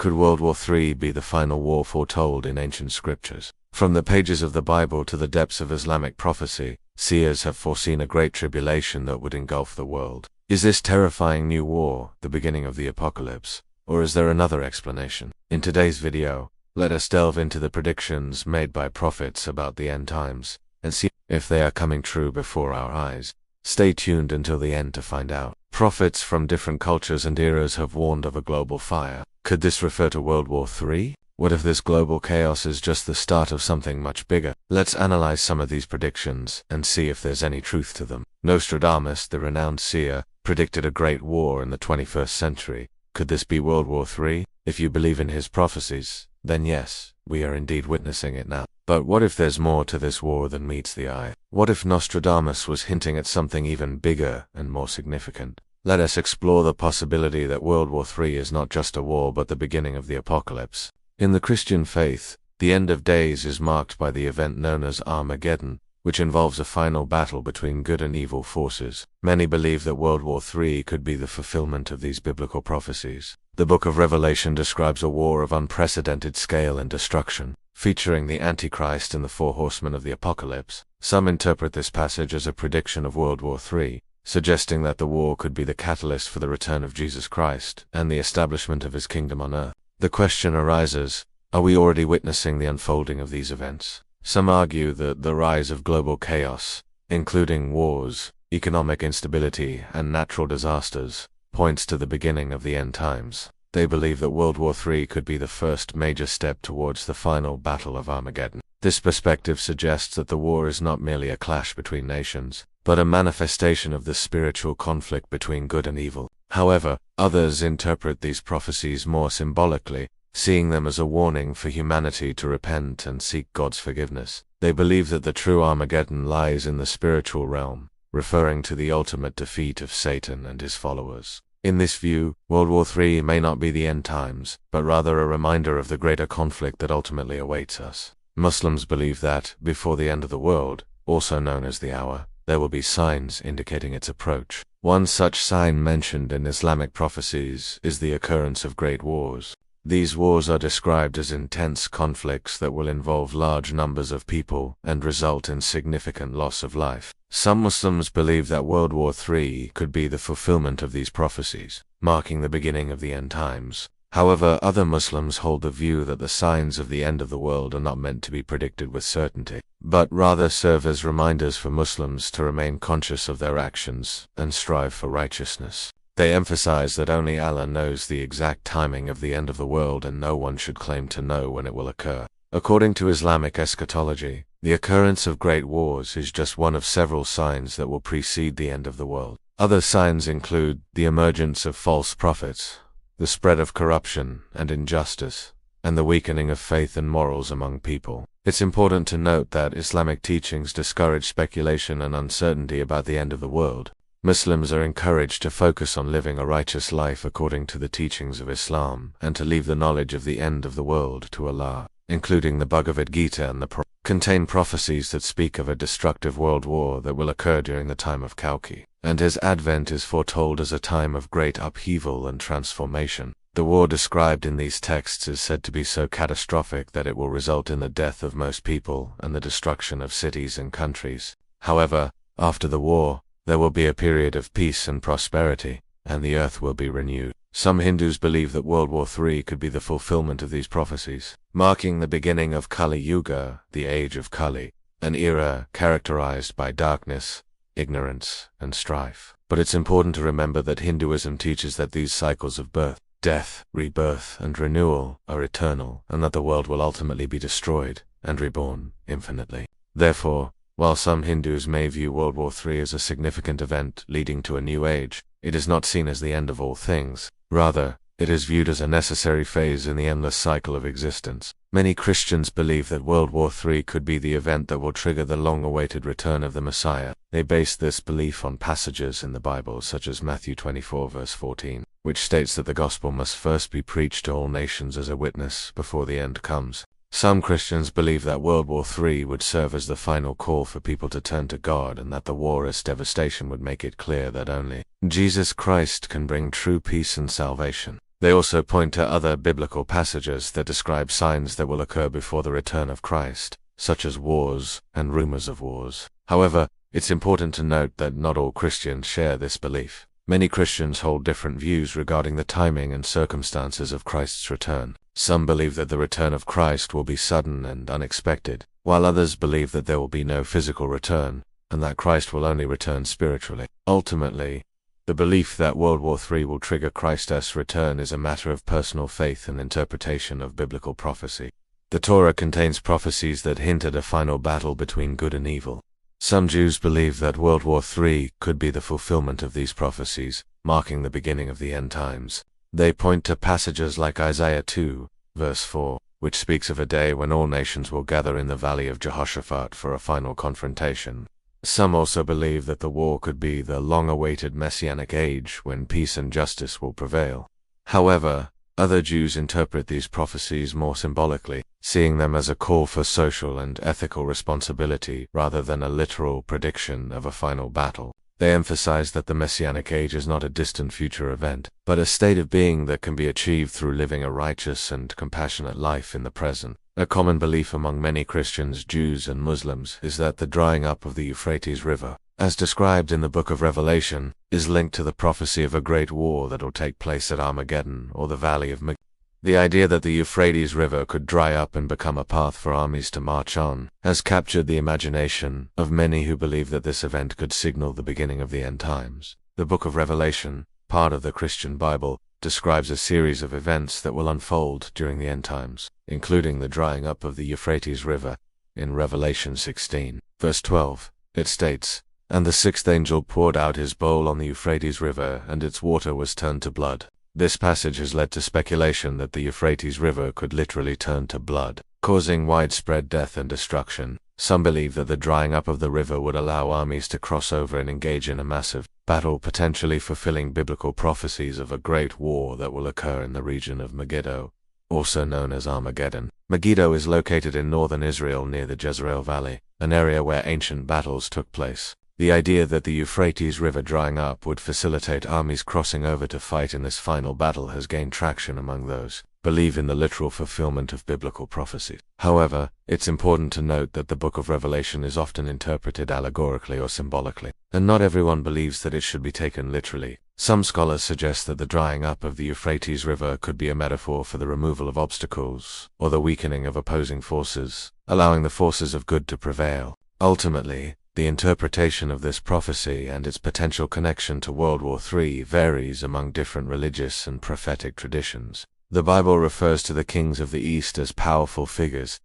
Could World War III be the final war foretold in ancient scriptures? From the pages of the Bible to the depths of Islamic prophecy, seers have foreseen a great tribulation that would engulf the world. Is this terrifying new war the beginning of the apocalypse, or is there another explanation? In today's video, let us delve into the predictions made by prophets about the end times, and see if they are coming true before our eyes. Stay tuned until the end to find out. Prophets from different cultures and eras have warned of a global fire. Could this refer to World War III? What if this global chaos is just the start of something much bigger? Let's analyze some of these predictions and see if there's any truth to them. Nostradamus, the renowned seer, predicted a great war in the 21st century. Could this be World War III? If you believe in his prophecies, then yes, we are indeed witnessing it now. But what if there's more to this war than meets the eye? What if Nostradamus was hinting at something even bigger and more significant? Let us explore the possibility that World War III is not just a war but the beginning of the apocalypse. In the Christian faith, the end of days is marked by the event known as Armageddon, which involves a final battle between good and evil forces. Many believe that World War III could be the fulfillment of these biblical prophecies. The book of Revelation describes a war of unprecedented scale and destruction, featuring the Antichrist and the four horsemen of the apocalypse. Some interpret this passage as a prediction of World War III, suggesting that the war could be the catalyst for the return of Jesus Christ and the establishment of his kingdom on earth. The question arises, are we already witnessing the unfolding of these events? Some argue that the rise of global chaos, including wars, economic instability, and natural disasters, points to the beginning of the end times. They believe that World War III could be the first major step towards the final battle of Armageddon. This perspective suggests that the war is not merely a clash between nations, but a manifestation of the spiritual conflict between good and evil. However, others interpret these prophecies more symbolically, seeing them as a warning for humanity to repent and seek God's forgiveness. They believe that the true Armageddon lies in the spiritual realm, referring to the ultimate defeat of Satan and his followers. In this view, World War III may not be the end times, but rather a reminder of the greater conflict that ultimately awaits us. Muslims believe that, before the end of the world, also known as the hour, there will be signs indicating its approach. One such sign mentioned in Islamic prophecies is the occurrence of great wars. These wars are described as intense conflicts that will involve large numbers of people and result in significant loss of life. Some Muslims believe that World War III could be the fulfillment of these prophecies, marking the beginning of the end times. However, other Muslims hold the view that the signs of the end of the world are not meant to be predicted with certainty, but rather serve as reminders for Muslims to remain conscious of their actions and strive for righteousness. They emphasize that only Allah knows the exact timing of the end of the world and no one should claim to know when it will occur. According to Islamic eschatology, the occurrence of great wars is just one of several signs that will precede the end of the world. Other signs include the emergence of false prophets, the spread of corruption and injustice, and the weakening of faith and morals among people. It's important to note that Islamic teachings discourage speculation and uncertainty about the end of the world. Muslims are encouraged to focus on living a righteous life according to the teachings of Islam and to leave the knowledge of the end of the world to Allah, including the Bhagavad Gita and the Quran contain prophecies that speak of a destructive world war that will occur during the time of Kalki, and his advent is foretold as a time of great upheaval and transformation. The war described in these texts is said to be so catastrophic that it will result in the death of most people and the destruction of cities and countries. However, after the war, there will be a period of peace and prosperity, and the earth will be renewed. Some Hindus believe that World War III could be the fulfillment of these prophecies, marking the beginning of Kali Yuga, the age of Kali, an era characterized by darkness, ignorance, and strife. But it's important to remember that Hinduism teaches that these cycles of birth, death, rebirth, and renewal are eternal, and that the world will ultimately be destroyed and reborn infinitely. Therefore, while some Hindus may view World War III as a significant event leading to a new age, it is not seen as the end of all things. Rather, it is viewed as a necessary phase in the endless cycle of existence. Many Christians believe that World War III could be the event that will trigger the long-awaited return of the Messiah. They base this belief on passages in the Bible such as Matthew 24 verse 14, which states that the gospel must first be preached to all nations as a witness before the end comes. Some Christians believe that World War III would serve as the final call for people to turn to God and that the war's devastation would make it clear that only Jesus Christ can bring true peace and salvation. They also point to other biblical passages that describe signs that will occur before the return of Christ, such as wars and rumors of wars. However, it's important to note that not all Christians share this belief. Many Christians hold different views regarding the timing and circumstances of Christ's return. Some believe that the return of Christ will be sudden and unexpected, while others believe that there will be no physical return, and that Christ will only return spiritually. Ultimately, the belief that World War III will trigger Christ's return is a matter of personal faith and interpretation of biblical prophecy. The Torah contains prophecies that hint at a final battle between good and evil. Some Jews believe that World War III could be the fulfillment of these prophecies, marking the beginning of the end times. They point to passages like Isaiah 2, verse 4, which speaks of a day when all nations will gather in the valley of Jehoshaphat for a final confrontation. Some also believe that the war could be the long-awaited Messianic age when peace and justice will prevail. However, other Jews interpret these prophecies more symbolically, seeing them as a call for social and ethical responsibility rather than a literal prediction of a final battle. They emphasize that the Messianic age is not a distant future event, but a state of being that can be achieved through living a righteous and compassionate life in the present. A common belief among many Christians, Jews, and Muslims is that the drying up of the Euphrates River, as described in the Book of Revelation, is linked to the prophecy of a great war that will take place at Armageddon or the Valley of Megiddo. The idea that the Euphrates River could dry up and become a path for armies to march on has captured the imagination of many who believe that this event could signal the beginning of the end times. The Book of Revelation, part of the Christian Bible, describes a series of events that will unfold during the end times, including the drying up of the Euphrates River. In Revelation 16, verse 12, it states, "And the sixth angel poured out his bowl on the Euphrates River, and its water was turned to blood." This passage has led to speculation that the Euphrates River could literally turn to blood, causing widespread death and destruction. Some believe that the drying up of the river would allow armies to cross over and engage in a massive battle, potentially fulfilling biblical prophecies of a great war that will occur in the region of Megiddo, also known as Armageddon. Megiddo is located in northern Israel near the Jezreel Valley, an area where ancient battles took place. The idea that the Euphrates River drying up would facilitate armies crossing over to fight in this final battle has gained traction among those who believe in the literal fulfillment of biblical prophecy. However, it's important to note that the Book of Revelation is often interpreted allegorically or symbolically, and not everyone believes that it should be taken literally. Some scholars suggest that the drying up of the Euphrates River could be a metaphor for the removal of obstacles or the weakening of opposing forces, allowing the forces of good to prevail. Ultimately, the interpretation of this prophecy and its potential connection to World War III varies among different religious and prophetic traditions. The Bible refers to the kings of the East as powerful figures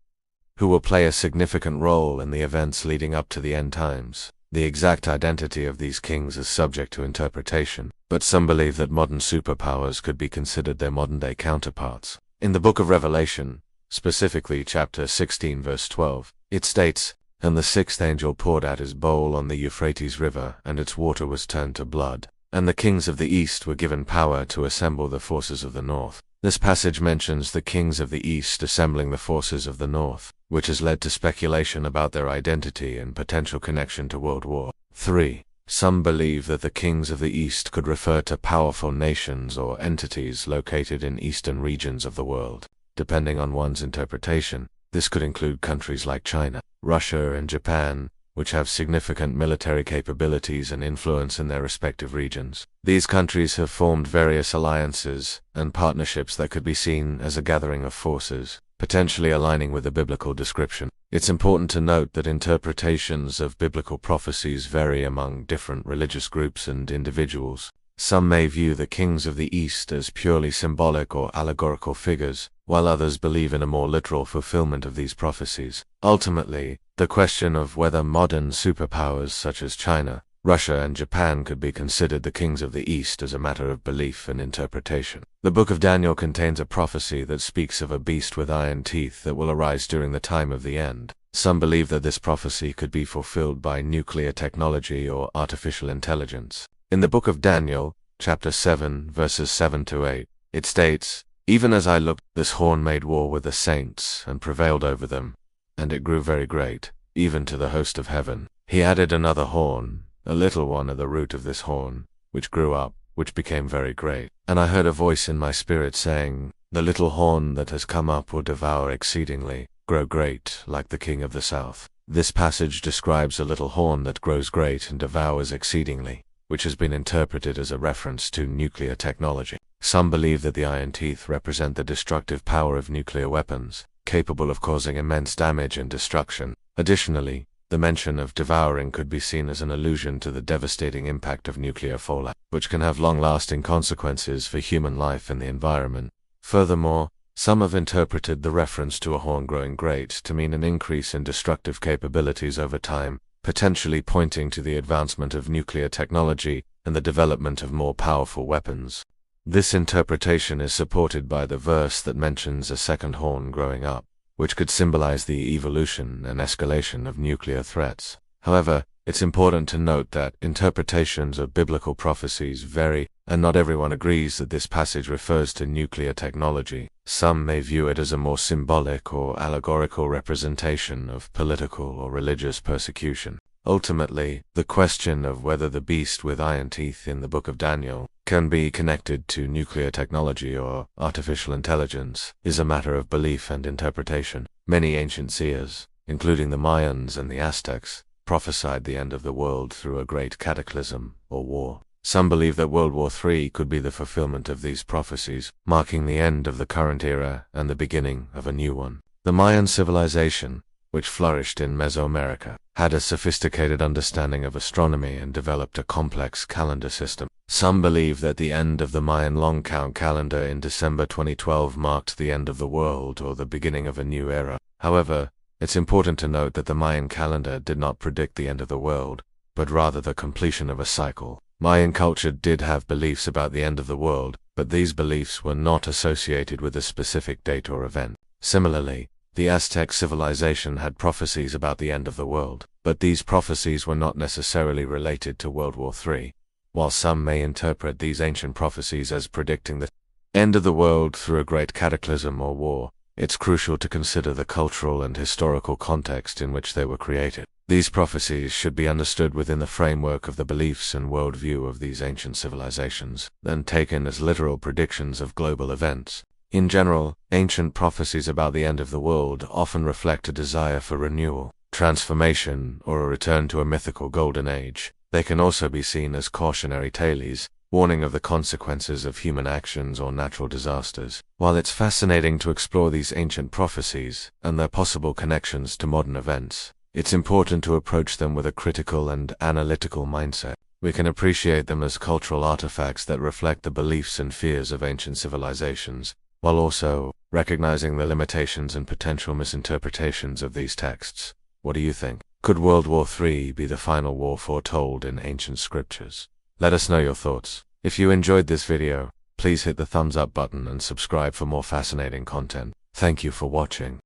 who will play a significant role in the events leading up to the end times. The exact identity of these kings is subject to interpretation, but some believe that modern superpowers could be considered their modern-day counterparts. In the Book of Revelation, specifically chapter 16 verse 12, it states, "And the sixth angel poured out his bowl on the Euphrates River, and its water was turned to blood. And the kings of the East were given power to assemble the forces of the North." This passage mentions the kings of the East assembling the forces of the North, which has led to speculation about their identity and potential connection to World War III. Some believe that the kings of the East could refer to powerful nations or entities located in eastern regions of the world. Depending on one's interpretation, this could include countries like China, Russia, and Japan, which have significant military capabilities and influence in their respective regions. These countries have formed various alliances and partnerships that could be seen as a gathering of forces, potentially aligning with the biblical description. It's important to note that interpretations of biblical prophecies vary among different religious groups and individuals. Some may view the kings of the East as purely symbolic or allegorical figures, while others believe in a more literal fulfillment of these prophecies. Ultimately, the question of whether modern superpowers such as China, Russia, and Japan could be considered the kings of the East is a matter of belief and interpretation. The Book of Daniel contains a prophecy that speaks of a beast with iron teeth that will arise during the time of the end. Some believe that this prophecy could be fulfilled by nuclear technology or artificial intelligence. In the Book of Daniel, chapter 7, verses 7 to 8, it states, "Even as I looked, this horn made war with the saints, and prevailed over them, and it grew very great, even to the host of heaven. He added another horn, a little one at the root of this horn, which grew up, which became very great. And I heard a voice in my spirit saying, The little horn that has come up will devour exceedingly, grow great, like the king of the south. This passage describes a little horn that grows great and devours exceedingly, which has been interpreted as a reference to nuclear technology. Some believe that the iron teeth represent the destructive power of nuclear weapons, capable of causing immense damage and destruction. Additionally, the mention of devouring could be seen as an allusion to the devastating impact of nuclear fallout, which can have long-lasting consequences for human life and the environment. Furthermore, some have interpreted the reference to a horn growing great to mean an increase in destructive capabilities over time, potentially pointing to the advancement of nuclear technology and the development of more powerful weapons. This interpretation is supported by the verse that mentions a second horn growing up, which could symbolize the evolution and escalation of nuclear threats. However, it's important to note that interpretations of biblical prophecies vary, and not everyone agrees that this passage refers to nuclear technology. Some may view it as a more symbolic or allegorical representation of political or religious persecution. Ultimately, the question of whether the beast with iron teeth in the book of Daniel can be connected to nuclear technology or artificial intelligence is a matter of belief and interpretation. Many ancient seers, including the Mayans and the Aztecs, prophesied the end of the world through a great cataclysm or war. Some believe that World War III could be the fulfillment of these prophecies, marking the end of the current era and the beginning of a new one. The Mayan civilization, which flourished in Mesoamerica, had a sophisticated understanding of astronomy and developed a complex calendar system. Some believe that the end of the Mayan long count calendar in December 2012 marked the end of the world or the beginning of a new era. However, it's important to note that the Mayan calendar did not predict the end of the world, but rather the completion of a cycle. Mayan culture did have beliefs about the end of the world, but these beliefs were not associated with a specific date or event. Similarly, the Aztec civilization had prophecies about the end of the world, but these prophecies were not necessarily related to World War III. While some may interpret these ancient prophecies as predicting the end of the world through a great cataclysm or war, it's crucial to consider the cultural and historical context in which they were created. These prophecies should be understood within the framework of the beliefs and worldview of these ancient civilizations, then taken as literal predictions of global events. In general, ancient prophecies about the end of the world often reflect a desire for renewal, transformation, or a return to a mythical golden age. They can also be seen as cautionary tales, warning of the consequences of human actions or natural disasters. While it's fascinating to explore these ancient prophecies and their possible connections to modern events, it's important to approach them with a critical and analytical mindset. We can appreciate them as cultural artifacts that reflect the beliefs and fears of ancient civilizations, while also recognizing the limitations and potential misinterpretations of these texts. What do you think? Could World War III be the final war foretold in ancient scriptures? Let us know your thoughts. If you enjoyed this video, please hit the thumbs up button and subscribe for more fascinating content. Thank you for watching.